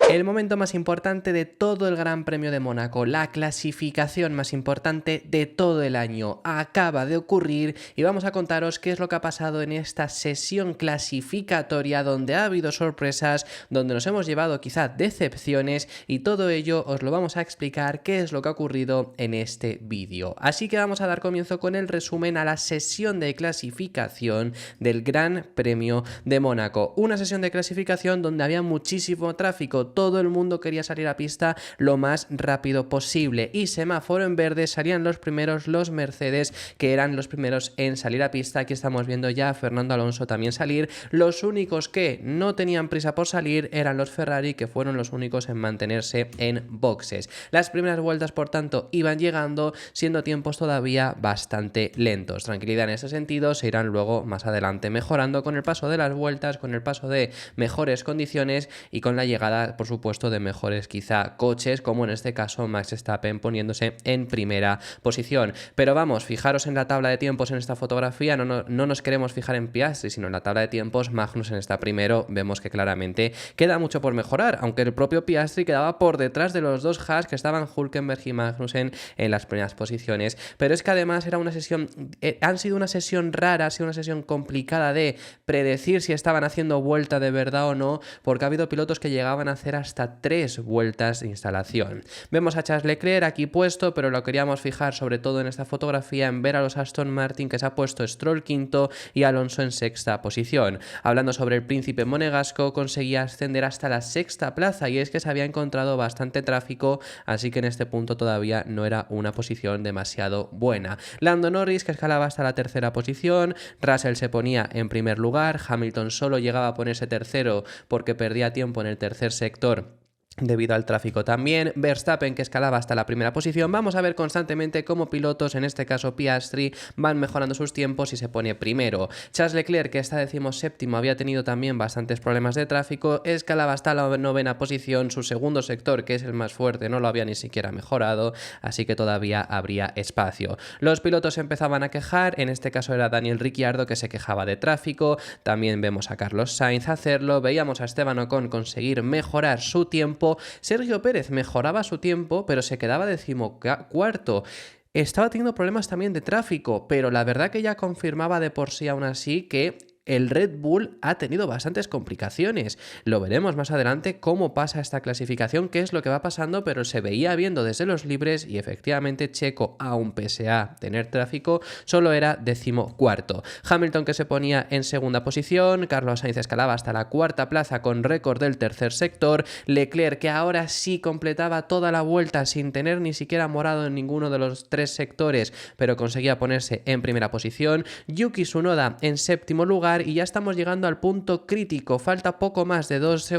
El momento más importante de todo el Gran Premio de Mónaco, la clasificación más importante de todo el año, acaba de ocurrir y vamos a contaros qué es lo que ha pasado en esta sesión clasificatoria donde ha habido sorpresas, donde nos hemos llevado quizá decepciones y todo ello os lo vamos a explicar qué es lo que ha ocurrido en este vídeo. Así que vamos a dar comienzo con el resumen a la sesión de clasificación del Gran Premio de Mónaco. Una sesión de clasificación donde había muchísimo tráfico. Todo el mundo quería salir a pista lo más rápido posible y semáforo en verde salían los primeros los Mercedes, que eran los primeros en salir a pista. Aquí estamos viendo ya a Fernando Alonso también salir. Los únicos que no tenían prisa por salir eran los Ferrari, que fueron los únicos en mantenerse en boxes. Las primeras vueltas, por tanto, iban llegando, siendo tiempos todavía bastante lentos. Tranquilidad en ese sentido, se irán luego más adelante mejorando con el paso de las vueltas, con el paso de mejores condiciones y con la llegada, por supuesto, de mejores quizá coches, como en este caso Max Verstappen poniéndose en primera posición. Pero vamos, fijaros en la tabla de tiempos en esta fotografía, no nos queremos fijar en Piastri, sino en la tabla de tiempos. Magnussen está primero, vemos que claramente queda mucho por mejorar, aunque el propio Piastri quedaba por detrás de los dos Haas que estaban Hülkenberg y Magnussen en las primeras posiciones. Pero es que además era una sesión, han sido una sesión rara, ha sido una sesión complicada de predecir si estaban haciendo vuelta de verdad o no, porque ha habido pilotos que llegaban a hacer hasta 3 vueltas de instalación. Vemos a Charles Leclerc aquí puesto, pero lo queríamos fijar sobre todo en esta fotografía en ver a los Aston Martin, que se ha puesto Stroll quinto y Alonso en sexta posición. Hablando sobre el príncipe monegasco, conseguía ascender hasta la sexta plaza y es que se había encontrado bastante tráfico, así que en este punto todavía no era una posición demasiado buena. Lando Norris, que escalaba hasta la tercera posición, Russell se ponía en primer lugar, Hamilton solo llegaba a ponerse tercero porque perdía tiempo en el tercer sector debido al tráfico también. Verstappen, que escalaba hasta la primera posición. Vamos a ver constantemente cómo pilotos, en este caso Piastri, van mejorando sus tiempos y se pone primero. Charles Leclerc, que está decimoséptimo, había tenido también bastantes problemas de tráfico, escalaba hasta la novena posición. Su segundo sector, que es el más fuerte, no lo había ni siquiera mejorado, así que todavía habría espacio. Los pilotos empezaban a quejar, en este caso era Daniel Ricciardo, que se quejaba de tráfico. También vemos a Carlos Sainz hacerlo, veíamos a Esteban Ocon conseguir mejorar su tiempo. Sergio Pérez mejoraba su tiempo, pero se quedaba decimocuarto. Estaba teniendo problemas también de tráfico, pero la verdad que ya confirmaba de por sí aún así que el Red Bull ha tenido bastantes complicaciones. Lo veremos más adelante cómo pasa esta clasificación, qué es lo que va pasando, pero se veía viendo desde los libres y efectivamente Checo, aun pese a tener tráfico, solo era decimocuarto. Hamilton, que se ponía en segunda posición, Carlos Sainz escalaba hasta la cuarta plaza con récord del tercer sector, Leclerc, que ahora sí completaba toda la vuelta sin tener ni siquiera morado en ninguno de los 3 sectores, pero conseguía ponerse en primera posición, Yuki Tsunoda en séptimo lugar. Y ya estamos llegando al punto crítico, falta poco más de 2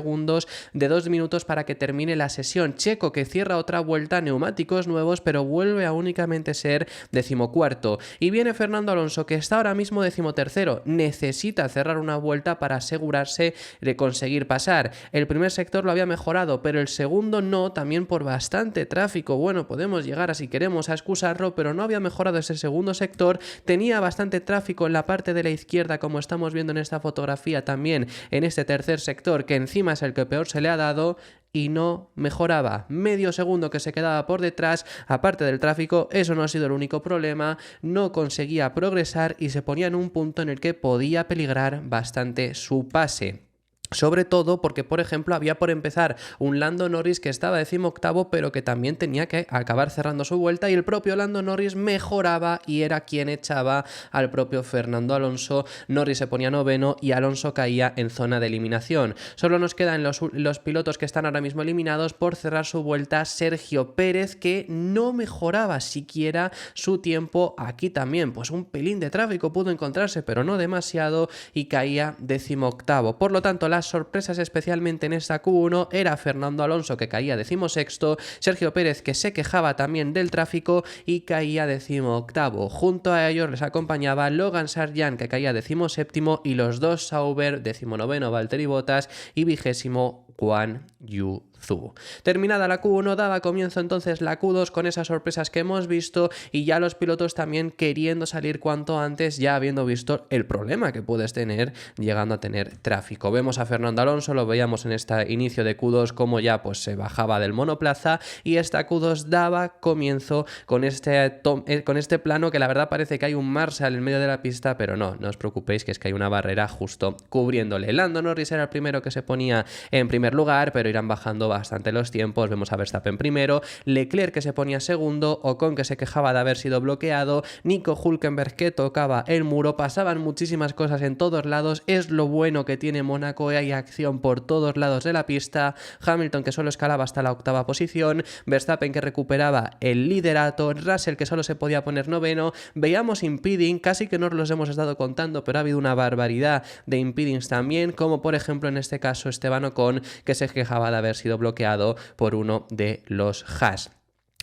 minutos para que termine la sesión. Checo, que cierra otra vuelta, neumáticos nuevos, pero vuelve a únicamente ser decimocuarto. Y viene Fernando Alonso, que está ahora mismo decimotercero, necesita cerrar una vuelta para asegurarse de conseguir pasar. El primer sector lo había mejorado, pero el segundo no, también por bastante tráfico. Bueno, podemos llegar, si queremos, a excusarlo, pero no había mejorado ese segundo sector, tenía bastante tráfico en la parte de la izquierda, como estamos viendo en esta fotografía también en este tercer sector, que encima es el que peor se le ha dado, y no mejoraba. Medio segundo que se quedaba por detrás. Aparte del tráfico, eso no ha sido el único problema, no conseguía progresar y se ponía en un punto en el que podía peligrar bastante su pase. Sobre todo porque, por ejemplo, había por empezar un Lando Norris que estaba decimoctavo, pero que también tenía que acabar cerrando su vuelta, y el propio Lando Norris mejoraba y era quien echaba al propio Fernando Alonso. Norris se ponía noveno y Alonso caía en zona de eliminación. Solo nos quedan los pilotos que están ahora mismo eliminados por cerrar su vuelta. Sergio Pérez, que no mejoraba siquiera su tiempo. Aquí también, pues un pelín de tráfico pudo encontrarse, pero no demasiado, y caía decimoctavo. Por lo tanto, las sorpresas, especialmente en esta Q1, era Fernando Alonso, que caía decimosexto, Sergio Pérez, que se quejaba también del tráfico y caía decimoctavo. Junto a ellos les acompañaba Logan Sargeant, que caía decimoséptimo, y los dos Sauber, decimonoveno Valtteri Bottas y 24º Guan Yu Zhou. Terminada la Q1, daba comienzo entonces la Q2 con esas sorpresas que hemos visto y ya los pilotos también queriendo salir cuanto antes, ya habiendo visto el problema que puedes tener llegando a tener tráfico. Vemos a Fernando Alonso, lo veíamos en este inicio de Q2 como ya pues se bajaba del monoplaza, y esta Q2 daba comienzo con este plano que la verdad parece que hay un Marshall en medio de la pista, pero no os preocupéis, que es que hay una barrera justo cubriéndole. Lando Norris era el primero que se ponía en primer lugar, pero irán bajando bastante los tiempos. Vemos a Verstappen primero, Leclerc que se ponía segundo, Ocon que se quejaba de haber sido bloqueado, Nico Hülkenberg que tocaba el muro. Pasaban muchísimas cosas en todos lados, es lo bueno que tiene Mónaco, hay acción por todos lados de la pista. Hamilton que solo escalaba hasta la 8ª posición, Verstappen que recuperaba el liderato, Russell que solo se podía poner 9º, veíamos impeding, casi que no los hemos estado contando, pero ha habido una barbaridad de impedings también, como por ejemplo en este caso Esteban Ocon, que se quejaba de haber sido bloqueado por uno de los Haas.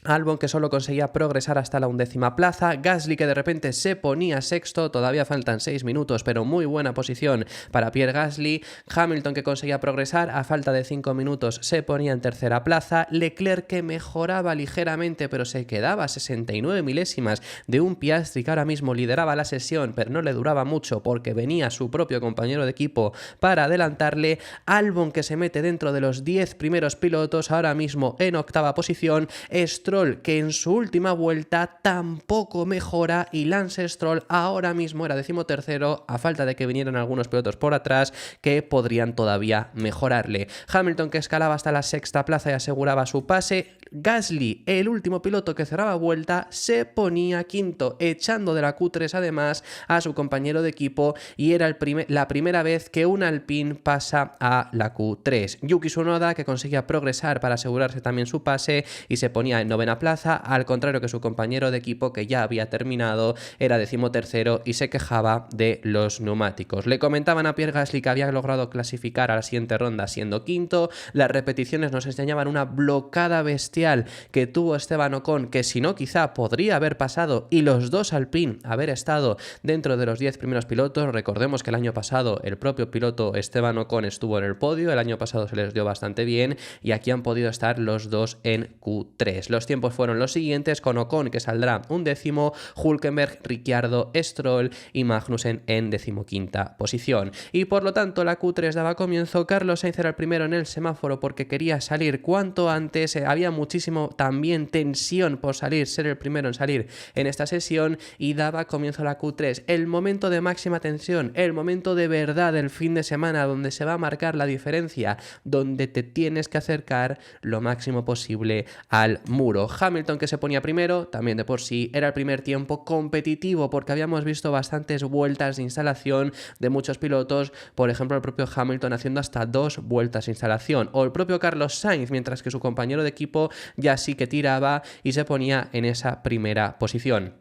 Albon que solo conseguía progresar hasta la 11ª plaza, Gasly que de repente se ponía sexto, todavía faltan 6 minutos, pero muy buena posición para Pierre Gasly, Hamilton que conseguía progresar, a falta de 5 minutos se ponía en 3ª plaza, Leclerc que mejoraba ligeramente pero se quedaba a 69 milésimas de un Piastri que ahora mismo lideraba la sesión, pero no le duraba mucho porque venía su propio compañero de equipo para adelantarle, Albon que se mete dentro de los 10 primeros pilotos, ahora mismo en 8ª posición, Stroll que en su última vuelta tampoco mejora, y Lance Stroll ahora mismo era 13º a falta de que vinieran algunos pilotos por atrás que podrían todavía mejorarle. Hamilton que escalaba hasta la 6ª plaza y aseguraba su pase. Gasly, el último piloto que cerraba vuelta, se ponía quinto, echando de la Q3 además a su compañero de equipo, y era la primera vez que un Alpine pasa a la Q3. Yuki Tsunoda que conseguía progresar para asegurarse también su pase y se ponía en 9ª plaza, al contrario que su compañero de equipo que ya había terminado, era 13º y se quejaba de los neumáticos. Le comentaban a Pierre Gasly que había logrado clasificar a la siguiente ronda siendo quinto, las repeticiones nos enseñaban una blocada bestial que tuvo Esteban Ocon, que si no quizá podría haber pasado, y los dos Alpine haber estado dentro de los 10 primeros pilotos. Recordemos que el año pasado el propio piloto Esteban Ocon estuvo en el podio, el año pasado se les dio bastante bien y aquí han podido estar los dos en Q3. Los tiempos fueron los siguientes, con Ocon que saldrá 11º, Hülkenberg, Ricciardo, Stroll y Magnussen en 15ª posición. Y por lo tanto la Q3 daba comienzo. Carlos Sainz era el primero en el semáforo porque quería salir cuanto antes, había muchísimo también tensión por salir, ser el primero en salir en esta sesión, y daba comienzo la Q3, el momento de máxima tensión, el momento de verdad del fin de semana donde se va a marcar la diferencia, donde te tienes que acercar lo máximo posible al muro. Hamilton que se ponía primero, también de por sí era el primer tiempo competitivo porque habíamos visto bastantes vueltas de instalación de muchos pilotos, por ejemplo el propio Hamilton haciendo hasta 2 vueltas de instalación, o el propio Carlos Sainz, mientras que su compañero de equipo ya sí que tiraba y se ponía en esa primera posición.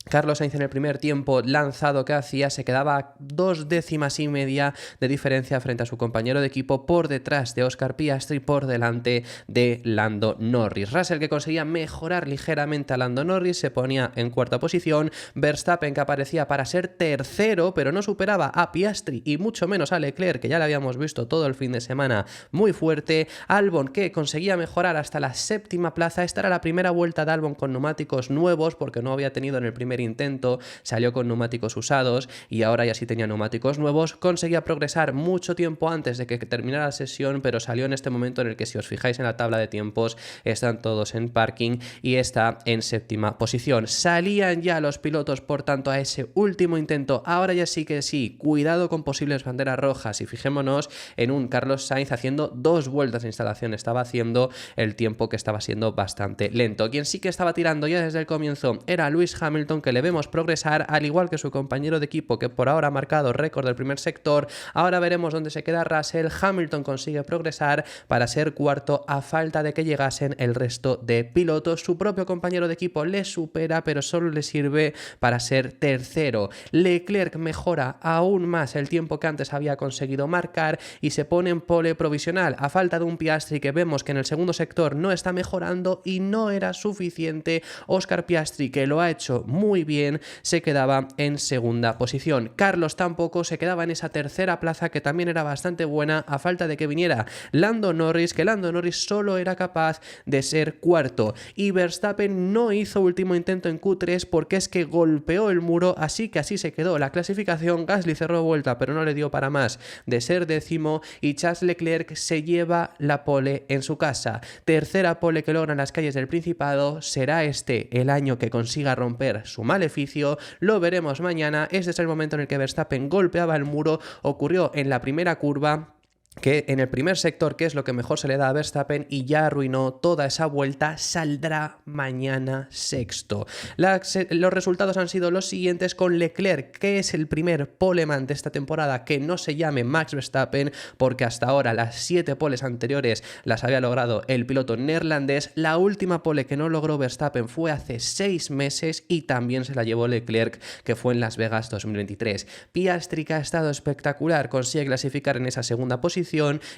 Carlos Sainz en el primer tiempo lanzado que hacía se quedaba a 2 décimas y media de diferencia frente a su compañero de equipo, por detrás de Oscar Piastri, por delante de Lando Norris. Russell que conseguía mejorar ligeramente a Lando Norris se ponía en 4ª posición, Verstappen que aparecía para ser tercero pero no superaba a Piastri y mucho menos a Leclerc, que ya le habíamos visto todo el fin de semana muy fuerte, Albon que conseguía mejorar hasta la 7ª plaza. Esta era la primera vuelta de Albon con neumáticos nuevos porque no había tenido en el primer intento, salió con neumáticos usados y ahora ya sí tenía neumáticos nuevos. Conseguía progresar mucho tiempo antes de que terminara la sesión, pero salió en este momento en el que, si os fijáis en la tabla de tiempos, están todos en parking y está en 7ª posición. Salían ya los pilotos, por tanto, a ese último intento. Ahora ya sí que sí, cuidado con posibles banderas rojas, y fijémonos en un Carlos Sainz haciendo 2 vueltas de instalación, estaba haciendo el tiempo que estaba siendo bastante lento. Quien sí que estaba tirando ya desde el comienzo era Lewis Hamilton, que le vemos progresar, al igual que su compañero de equipo, que por ahora ha marcado récord del primer sector. Ahora veremos dónde se queda Russell. Hamilton consigue progresar para ser cuarto a falta de que llegasen el resto de pilotos. Su propio compañero de equipo le supera, pero solo le sirve para ser tercero. Leclerc mejora aún más el tiempo que antes había conseguido marcar y se pone en pole provisional a falta de un Piastri que vemos que en el segundo sector no está mejorando y no era suficiente. Oscar Piastri, que lo ha hecho muy muy bien, se quedaba en segunda posición. Carlos tampoco, se quedaba en esa tercera plaza que también era bastante buena a falta de que viniera Lando Norris, que Lando Norris solo era capaz de ser cuarto. Y Verstappen no hizo último intento en Q3 porque es que golpeó el muro, así que así se quedó la clasificación. Gasly cerró vuelta pero no le dio para más de ser décimo y Charles Leclerc se lleva la pole en su casa. Tercera pole que logra en las calles del Principado. Será este el año que consiga romper su maleficio, lo veremos mañana. Este es el momento en el que Verstappen golpeaba el muro, ocurrió en la primera curva, que en el primer sector, que es lo que mejor se le da a Verstappen, y ya arruinó toda esa vuelta. Saldrá mañana sexto. Los resultados han sido los siguientes, con Leclerc, que es el primer poleman de esta temporada que no se llame Max Verstappen, porque hasta ahora las 7 poles anteriores las había logrado el piloto neerlandés. La última pole que no logró Verstappen fue hace 6 meses y también se la llevó Leclerc, que fue en Las Vegas 2023. Piastri, que ha estado espectacular, consigue clasificar en esa segunda posición,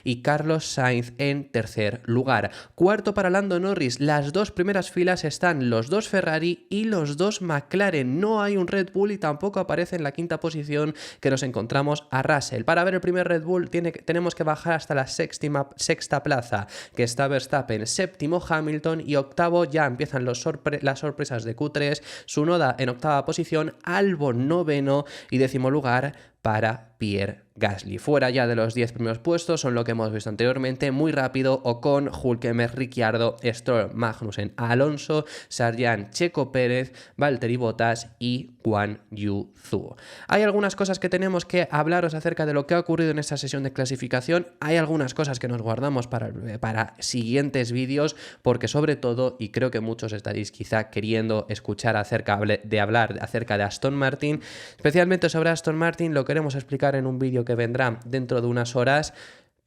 y Carlos Sainz en tercer lugar. Cuarto para Lando Norris. Las dos primeras filas están los dos Ferrari y los dos McLaren. No hay un Red Bull y tampoco aparece en la quinta posición, que nos encontramos a Russell. Para ver el primer Red Bull tenemos que bajar hasta la sexta plaza, que está Verstappen, séptimo Hamilton y octavo ya empiezan las sorpresas de Q3. Tsunoda en octava posición, Albon noveno y décimo lugar para Pierre Gasly. Fuera ya de los 10 primeros puestos son lo que hemos visto anteriormente, muy rápido: Ocon, Hülkenberg, Ricciardo, Stroll, Magnussen, Alonso, Sargent, Checo Pérez, Valtteri Bottas y Guan Yu Zhou. Hay algunas cosas que tenemos que hablaros acerca de lo que ha ocurrido en esta sesión de clasificación. Hay algunas cosas que nos guardamos para siguientes vídeos, porque sobre todo, y creo que muchos estaréis quizá queriendo escuchar hablar acerca de Aston Martin, especialmente sobre Aston Martin, lo queremos explicar en un vídeo que vendrá dentro de unas horas,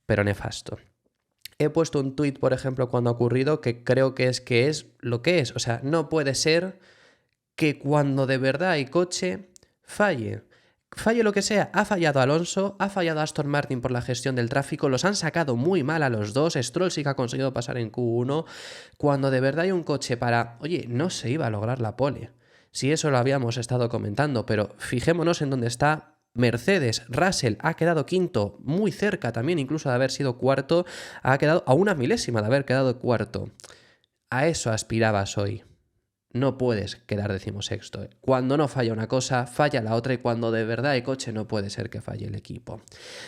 pero nefasto. He puesto un tuit, por ejemplo, cuando ha ocurrido, que creo que es lo que es. O sea, no puede ser que cuando de verdad hay coche, falle lo que sea. Ha fallado Alonso, ha fallado Aston Martin por la gestión del tráfico, los han sacado muy mal a los dos. Stroll sí que ha conseguido pasar en Q1. Cuando de verdad hay un coche para... Oye, no se iba a lograr la pole. Sí, eso lo habíamos estado comentando, pero fijémonos en dónde está Mercedes. Russell ha quedado quinto, muy cerca también incluso de haber sido cuarto, ha quedado a una milésima de haber quedado cuarto. A eso aspirabas hoy. No puedes quedar decimosexto. Cuando no falla una cosa, falla la otra, y cuando de verdad hay coche no puede ser que falle el equipo.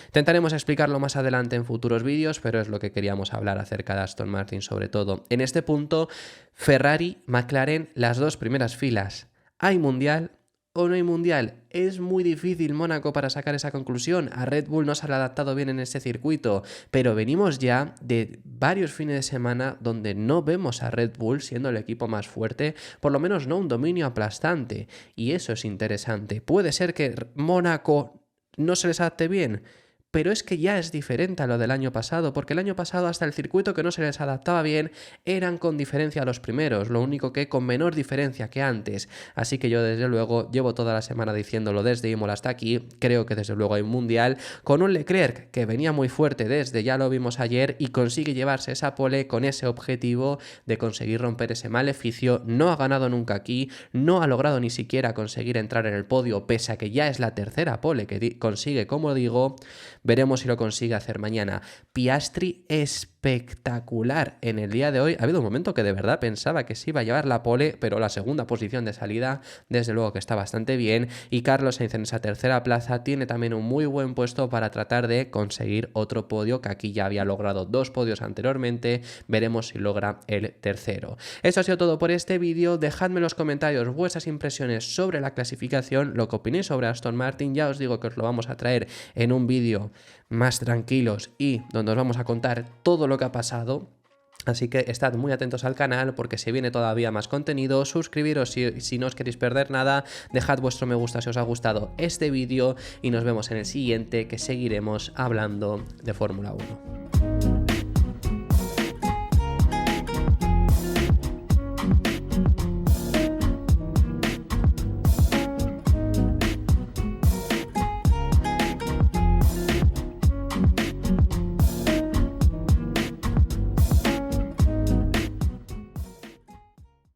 Intentaremos explicarlo más adelante en futuros vídeos, pero es lo que queríamos hablar acerca de Aston Martin sobre todo. En este punto, Ferrari, McLaren, las dos primeras filas. ¿Hay mundial o no hay mundial? Es muy difícil Mónaco para sacar esa conclusión. A Red Bull no se ha adaptado bien en este circuito, pero venimos ya de varios fines de semana donde no vemos a Red Bull siendo el equipo más fuerte, por lo menos no un dominio aplastante, y eso es interesante. Puede ser que Mónaco no se les adapte bien, pero es que ya es diferente a lo del año pasado, porque el año pasado hasta el circuito que no se les adaptaba bien eran con diferencia a los primeros, lo único que con menor diferencia que antes. Así que yo desde luego llevo toda la semana diciéndolo desde Imola hasta aquí. Creo que desde luego hay un mundial, con un Leclerc que venía muy fuerte desde, ya lo vimos ayer, y consigue llevarse esa pole con ese objetivo de conseguir romper ese maleficio. No ha ganado nunca aquí, no ha logrado ni siquiera conseguir entrar en el podio, pese a que ya es la tercera pole que consigue, como digo. Veremos si lo consigue hacer mañana. Piastri espectacular en el día de hoy. Ha habido un momento que de verdad pensaba que se iba a llevar la pole, pero la segunda posición de salida desde luego que está bastante bien. Y Carlos Sainz en esa tercera plaza tiene también un muy buen puesto para tratar de conseguir otro podio, que aquí ya había logrado 2 podios anteriormente. Veremos si logra el tercero. Eso ha sido todo por este vídeo. Dejadme en los comentarios vuestras impresiones sobre la clasificación, lo que opinéis sobre Aston Martin. Ya os digo que os lo vamos a traer en un vídeo más tranquilos y donde os vamos a contar todo lo que ha pasado. Así que estad muy atentos al canal porque se viene todavía más contenido. Suscribiros si no os queréis perder nada. Dejad vuestro me gusta si os ha gustado este vídeo y nos vemos en el siguiente, que seguiremos hablando de Fórmula 1.